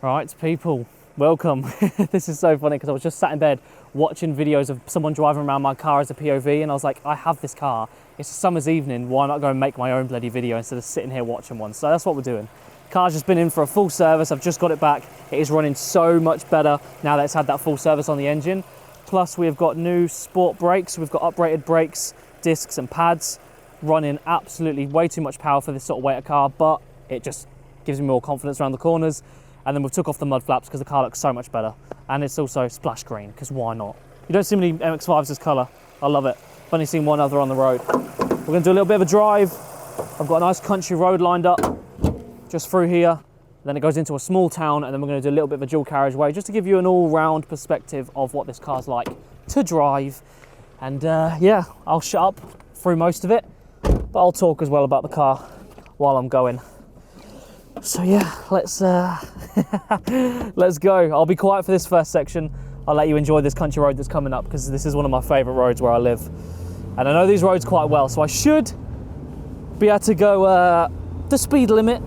Right, people, welcome. This is so funny because I was just sat in bed watching videos of someone driving around my car as a POV, and I was like, I have this car. It's a summer's evening. Why not go and make my own bloody video instead of sitting here watching one? So that's what we're doing. Car's just been in for a full service. I've just got it back. It is running so much better now that it's had that full service on the engine. Plus, we have got new sport brakes. We've got uprated brakes, discs and pads, running absolutely way too much power for this sort of weight of car, but it just gives me more confidence around the corners. And then we took off the mud flaps because the car looks so much better. And it's also splash green, because why not? You don't see many MX5s this colour. I love it. I've only seen one other on the road. We're going to do a little bit of a drive. I've got a nice country road lined up just through here. Then it goes into a small town, and then we're going to do a little bit of a dual carriageway just to give you an all-round perspective of what this car's like to drive. And yeah, I'll shut up through most of it, but I'll talk as well about the car while I'm going. So yeah, let's let's go. I'll be quiet for this first section. I'll let you enjoy this country road that's coming up, because this is one of my favourite roads where I live. And I know these roads quite well, so I should be able to go the speed limit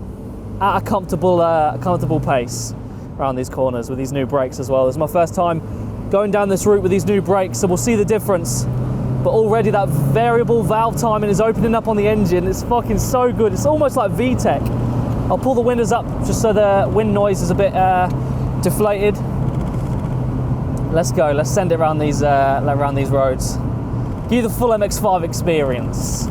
at a comfortable pace around these corners with these new brakes as well. It's my first time going down this route with these new brakes, so we'll see the difference. But already that variable valve timing is opening up on the engine. It's fucking so good. It's almost like VTEC. I'll pull the windows up just so the wind noise is a bit deflated. Let's go. Let's send it around these roads. Give you the full MX5 experience.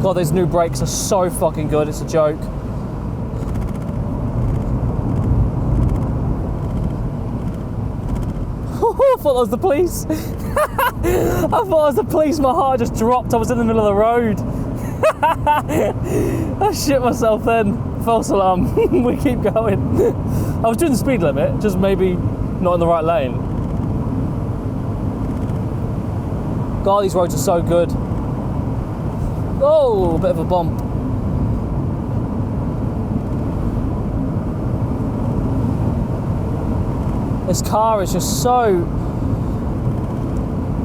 God, these new brakes are so fucking good, it's a joke. I thought that was the police. I thought it was the police, my heart just dropped, I was in the middle of the road. I shit myself then. False alarm. We keep going. I was doing the speed limit, just maybe not in the right lane. God, these roads are so good. Oh, a bit of a bump. This car is just so...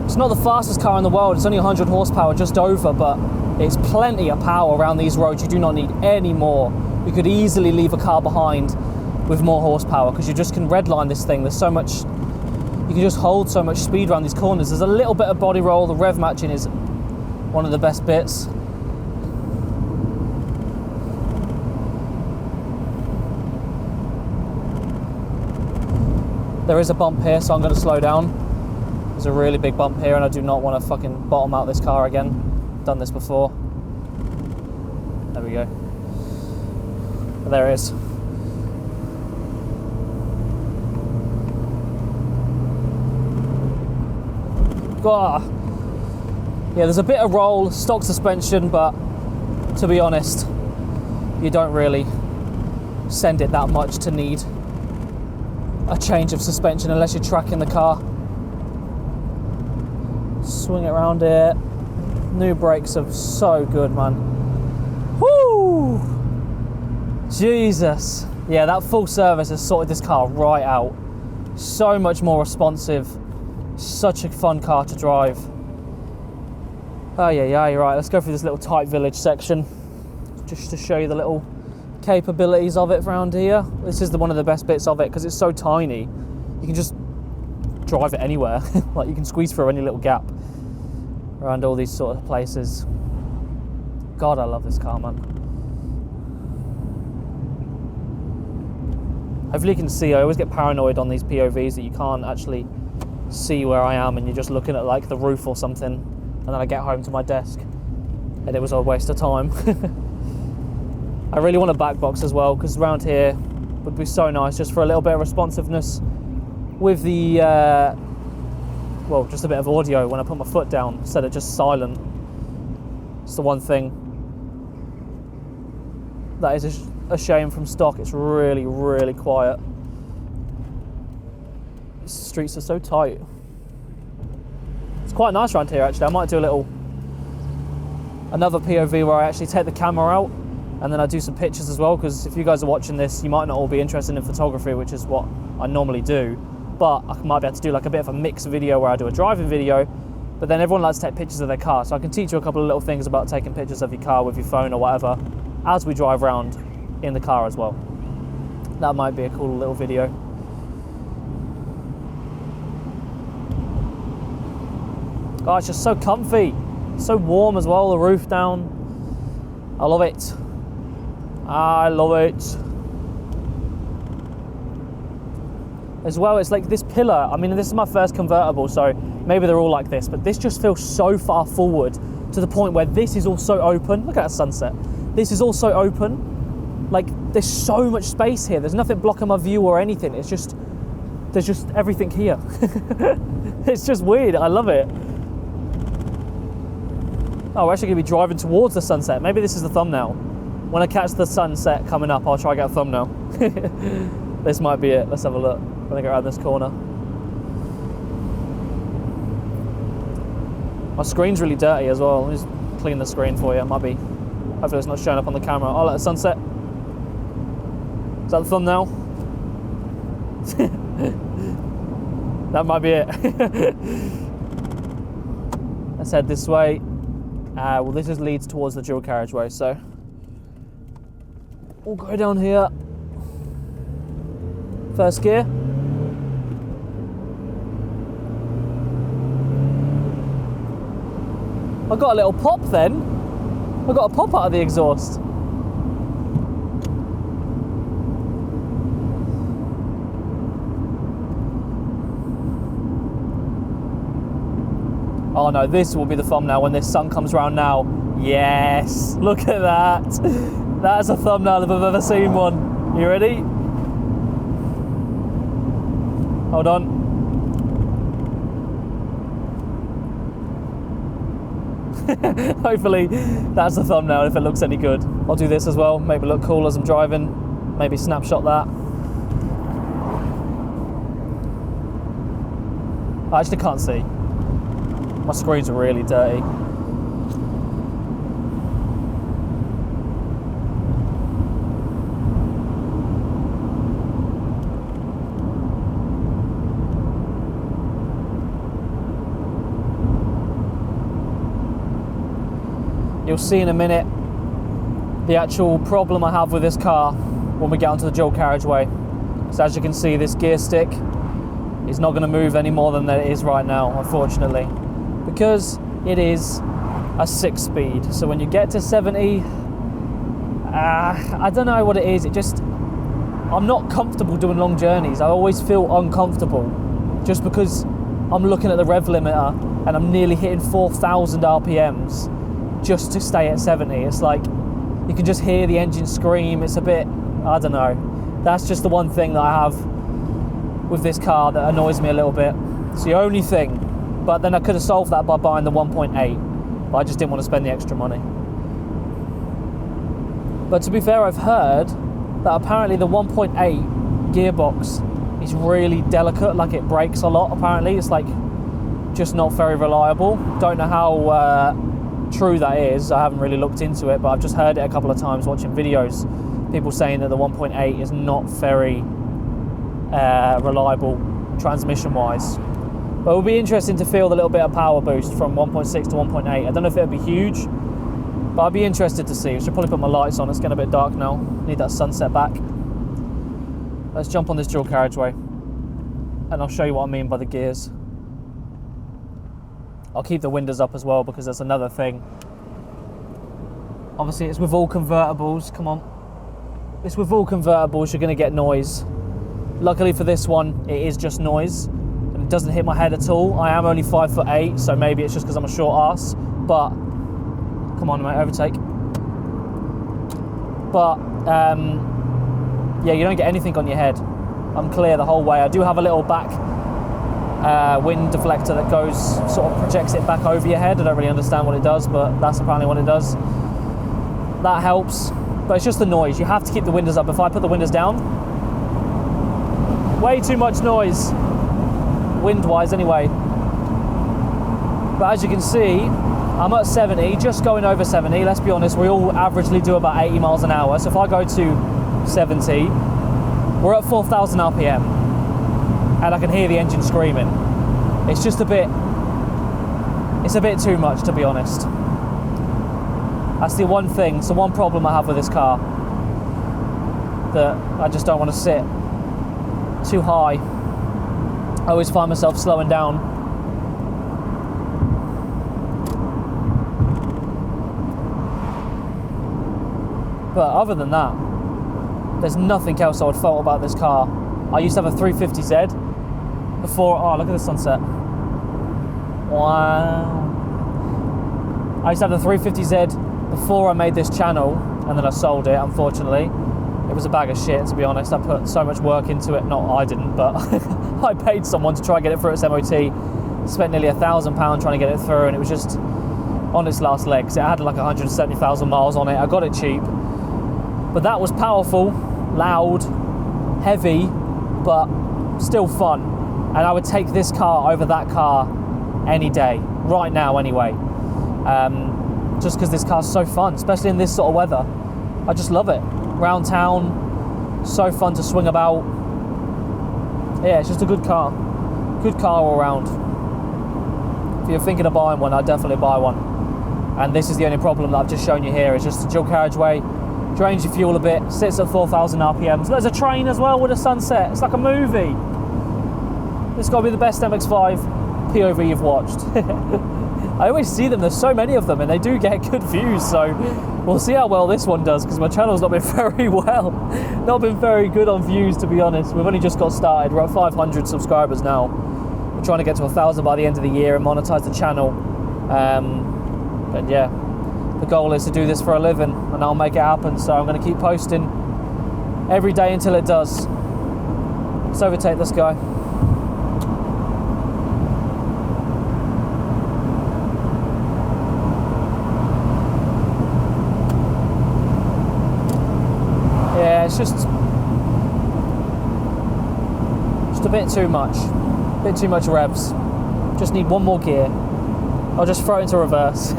It's not the fastest car in the world, it's only 100 horsepower, just over, but it's plenty of power around these roads. You do not need any more. You could easily leave a car behind with more horsepower, because you just can redline this thing. There's so much... You can just hold so much speed around these corners. There's a little bit of body roll. The rev matching is one of the best bits. There is a bump here, so I'm going to slow down. There's a really big bump here, and I do not want to fucking bottom out this car again. Done this before. There we go. There it is. God. Yeah, there's a bit of roll, stock suspension, but to be honest, you don't really send it that much to need a change of suspension unless you're tracking the car. Swing it around here. New brakes are so good, man. Woo! Jesus. Yeah, that full service has sorted this car right out. So much more responsive. Such a fun car to drive. Oh yeah, you're right. Let's go through this little tight village section just to show you the little capabilities of it around here. This is one of the best bits of it because it's so tiny. You can just drive it anywhere. Like, you can squeeze through any little gap around all these sort of places. God, I love this car, man. Hopefully you can see. I always get paranoid on these POVs that you can't actually see where I am and you're just looking at like the roof or something, and then I get home to my desk and it was a waste of time. I really want a back box as well, because around here would be so nice just for a little bit of responsiveness with the well, just a bit of audio when I put my foot down instead of just silent. It's the one thing that is a shame from stock. It's really, really quiet. The streets are so tight. It's quite nice around here actually. I might do another POV where I actually take the camera out and then I do some pictures as well, because if you guys are watching this, you might not all be interested in photography, which is what I normally do, but I might be able to do like a bit of a mixed video where I do a driving video, but then everyone likes to take pictures of their car, so I can teach you a couple of little things about taking pictures of your car with your phone or whatever as we drive around in the car as well. That might be a cool little video. Oh, it's just so comfy, so warm as well, the roof down. I love it. I love it. As well, it's like this pillar. I mean, this is my first convertible, so maybe they're all like this, but this just feels so far forward to the point where this is also open. Look at that sunset. This is also open. Like, there's so much space here. There's nothing blocking my view or anything. It's just, there's just everything here. It's just weird. I love it. Oh, we're actually going to be driving towards the sunset. Maybe this is the thumbnail. When I catch the sunset coming up, I'll try and get a thumbnail. This might be it. Let's have a look when I get around this corner. My screen's really dirty as well. Let me just clean the screen for you. It might be, hopefully it's not showing up on the camera. Oh, look, the sunset. Is that the thumbnail? That might be it. Let's head this way. Well, this just leads towards the dual carriageway, so we'll go down here. First gear. I got a little pop then. I got a pop out of the exhaust. Oh no, this will be the thumbnail when this sun comes around now. Yes, look at that. That's a thumbnail if I've ever seen one. You ready? Hold on. Hopefully that's the thumbnail if it looks any good. I'll do this as well, make it look cool as I'm driving. Maybe snapshot that. I actually can't see. My screens are really dirty. You'll see in a minute the actual problem I have with this car when we get onto the dual carriageway. So as you can see, this gear stick is not going to move any more than it is right now, unfortunately, because it is a 6-speed. So when you get to 70, I don't know what it is. It just, I'm not comfortable doing long journeys. I always feel uncomfortable just because I'm looking at the rev limiter and I'm nearly hitting 4,000 RPMs just to stay at 70. It's like you can just hear the engine scream. It's a bit, I don't know. That's just the one thing that I have with this car that annoys me a little bit. It's the only thing. But then I could have solved that by buying the 1.8, but I just didn't want to spend the extra money. But to be fair, I've heard that apparently the 1.8 gearbox is really delicate, like it brakes a lot apparently. It's like just not very reliable. Don't know how true that is. I haven't really looked into it, but I've just heard it a couple of times watching videos. People saying that the 1.8 is not very reliable transmission-wise. But it will be interesting to feel the little bit of power boost from 1.6 to 1.8. I don't know if it'll be huge, but I'll be interested to see. I should probably put my lights on. It's getting a bit dark now. Need that sunset back. Let's jump on this dual carriageway and I'll show you what I mean by the gears. I'll keep the windows up as well because that's another thing. Obviously it's with all convertibles, come on. It's with all convertibles, you're gonna get noise. Luckily for this one, it is just noise. It doesn't hit my head at all. I am only 5'8", so maybe it's just because I'm a short ass, but come on mate, overtake. But yeah, you don't get anything on your head. I'm clear the whole way. I do have a little back wind deflector that goes, sort of projects it back over your head. I don't really understand what it does, but that's apparently what it does. That helps, but it's just the noise. You have to keep the windows up. If I put the windows down, way too much noise. Wind-wise anyway. But as you can see, I'm at 70, just going over 70. Let's be honest, we all averagely do about 80 miles an hour. So if I go to 70, we're at 4,000 RPM. And I can hear the engine screaming. It's just it's a bit too much, to be honest. That's the one thing, it's the one problem I have with this car. That I just don't want to sit too high. I always find myself slowing down. But other than that, there's nothing else I would fault about this car. I used to have a 350Z before. Oh, look at the sunset. Wow. I used to have the 350Z before I made this channel, and then I sold it, unfortunately. It was a bag of shit, to be honest. I put so much work into it. Not I didn't, but I paid someone to try and get it through its MOT. Spent nearly £1,000 trying to get it through, and it was just on its last legs. It had like 170,000 miles on it. I got it cheap, but that was powerful, loud, heavy, but still fun. And I would take this car over that car any day, right now anyway. Just because this car's so fun, especially in this sort of weather. I just love it. Round town, so fun to swing about. Yeah, it's just a good car all around. If you're thinking of buying one, I'd definitely buy one. And this is the only problem that I've just shown you here. It's just a dual carriageway, drains your fuel a bit, sits at 4,000 RPMs. There's a train as well with a sunset. It's like a movie. This has got to be the best MX5 POV you've watched. I always see them, there's so many of them, and they do get good views, so we'll see how well this one does, because my channel's not been very well. Not been very good on views, to be honest. We've only just got started. We're at 500 subscribers now. We're trying to get to 1,000 by the end of the year and monetize the channel. But yeah, the goal is to do this for a living, and I'll make it happen, so I'm going to keep posting every day until it does. Let's overtake this guy. Yeah, it's just a bit too much revs. Just need one more gear. I'll just throw it into reverse.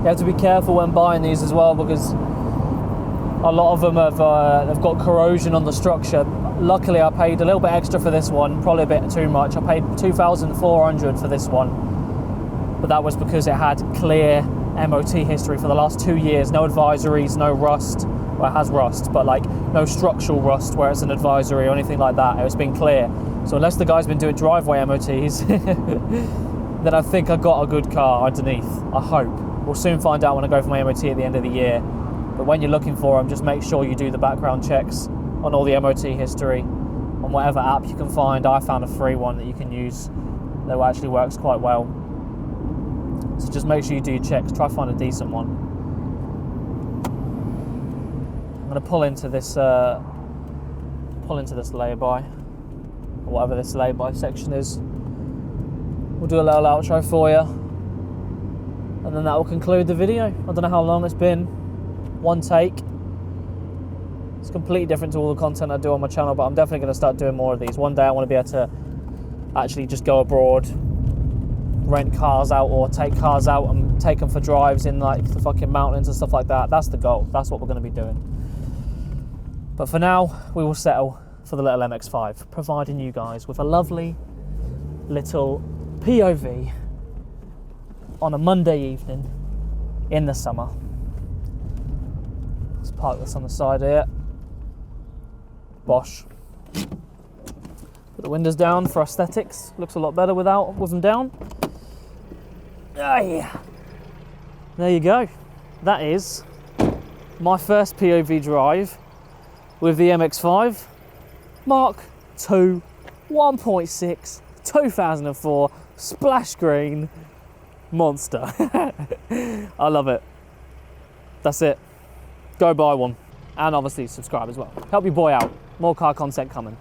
You have to be careful when buying these as well, because a lot of them have got corrosion on the structure. Luckily, I paid a little bit extra for this one, probably a bit too much. I paid $2,400 for this one, but that was because it had clear MOT history for the last 2 years. No advisories, no rust. Well, it has rust, but like no structural rust where it's an advisory or anything like that. It's been clear. So unless the guy's been doing driveway MOTs, then I think I got a good car underneath. I hope. We'll soon find out when I go for my MOT at the end of the year. But when you're looking for them, just make sure you do the background checks on all the MOT history on whatever app you can find. I found a free one that you can use that actually works quite well. So just make sure you do your checks. Try to find a decent one. I'm going to pull into this lay-by, or whatever this lay-by section is. We'll do a little outro for you, and then that will conclude the video. I don't know how long it's been. One take. It's completely different to all the content I do on my channel, but I'm definitely going to start doing more of these. One day I want to be able to actually just go abroad, rent cars out, or take cars out and take them for drives in like the fucking mountains and stuff like that. That's the goal. That's what we're going to be doing. But for now, we will settle for the little MX5, providing you guys with a lovely little POV on a Monday evening in the summer. Let's park this on the side here. Bosh. Put the windows down for aesthetics. Looks a lot better with them down. There you go. That is my first POV drive with the MX5 Mark II 1.6 2004 splash screen monster. I love it. That's it. Go buy one. And obviously subscribe as well. Help your boy out. More car content coming.